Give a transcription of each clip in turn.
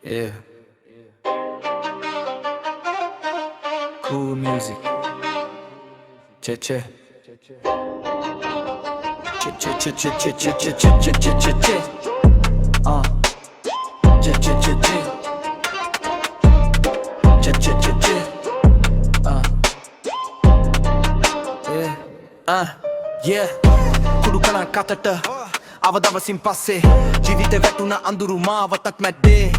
Yeah. Cool music. Che che. Che che che che che che che che che che che. Che che che che. Che che che che. Yeah. Yeah. Kudu kana katata. අවදවසින් පස්සේ ජීවිතේ වැටුණ අඳුරු මාවතක් මැද්දේ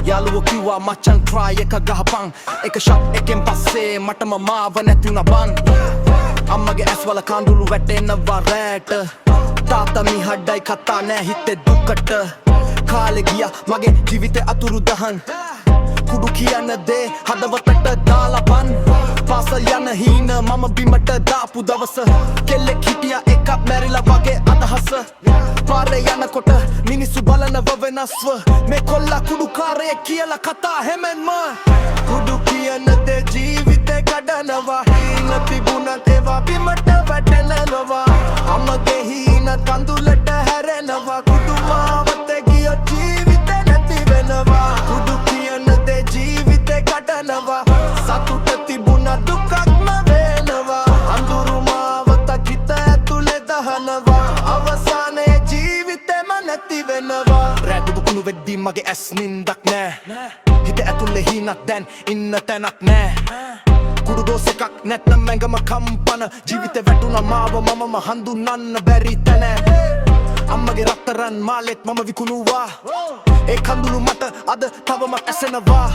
යාළුවෝ කිව්වා මචං try එක ගහපන් එක shot එකෙන් පස්සේ මටම මාව නැති වුණා බන් අම්මගේ ඇස්වල කඳුළු වැටෙනවා රැට තාත්තා මිහඩයි කතා නෑ හිතේ දුකට කාලේ ගියා මගේ ජීවිතේ අතුරු දහන් කුඩු කියන දේ හදවතට දාලා බන් පාසල් යන හීන මම බිමට දාපු දවස කෙල්ලෙක් හිටියා එකක් මැරිලා වගේ අදහස පාරේ යනකොට මිනිස්සු බලනව වෙනස්ව මේ කොල්ලා කුඩුකාරයෙක් කියලා කතා හැමෙන්ම කුඩු කියන දේ ජීවිතේ කඩනවා හීන තිබුණත් ඒවා බිමට වැටෙනවා අම්මගේ හීන කඳුලට හැරෙනවා කුඩු මාවතේ ගියොත් ජීවිතේ නැති වෙනවා කුඩු කියන දේ ජීවිතේ කඩනවා සතුට තිබුණා දුකක්ම වෙනවා අඳුරු මාවතක් හිත ඇතුලේ දහනවා අවසානයේ ජීවිතේම නැති වෙනවා රැඳු කුණු වෙද්දී මගේ ඇස් නින්දක් නෑ හිත ඇතුලේ හීනක් දැන් ඉන්න තැනක් නෑ කුඩු දෝස් එකක් නැත්නම් මැඟම කම්පන ජීවිතේ වැටුණා මාව මමම හඳුනන්න බැරි තැන අම්මගේ රත්තරන් මාලෙත් මම විකුණුවා ඒ කඳුළු මට අද තවමත් ඇසෙනවා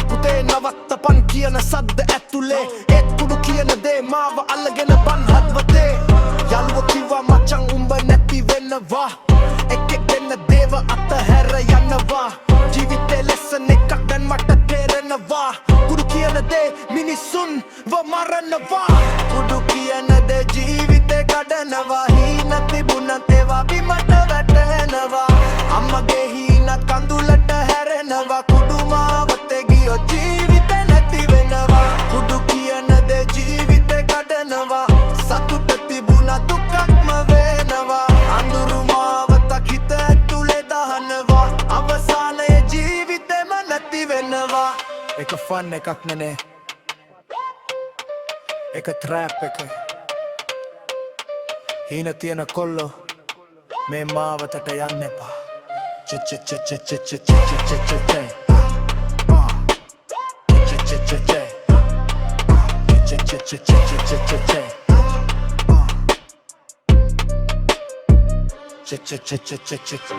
පුතේ නවත්තපන් කියන සද්ද ඇතුලේ ඒත් කුඩු කියන දේ මාව අල්ලගෙන බන් හදවතේ යාළුවෝ කිව්වා මචං උඹ නැති වෙනවා එකෙක් දෙන්න දේව අතහැර යනවා ජීවිතේ ලෙසන් එකක් දැන් මට තේරෙනවා කුඩු කියන දේ මිනිසුන්ව මරනවා කුඩු කියන දේ ජීවිතේ කඩනවා හීන තිබුණත් ඒවා බිමට වැටෙනවා අම්මගේ හීනත් කඳුලට හැරෙනවා කුඩු මාවතේ ගියොත් ජීවිතේ නැති වෙනවා කුඩු කියන දේ ජීවිතේ කඩනවා සතුට තිබුණා දුකක්ම වෙනවා අඳුරු මාවතක් හිත ඇතුලේ දහනවා අවසානයේ ජීවිතේම නැති වෙනවා එක ෆන් එකක් නේ එක ට්‍රැප් එක හීන තියෙන කොල්ලෝ මේ මාවතට යන්න එපා che che che che che che che che che che Che che che che che che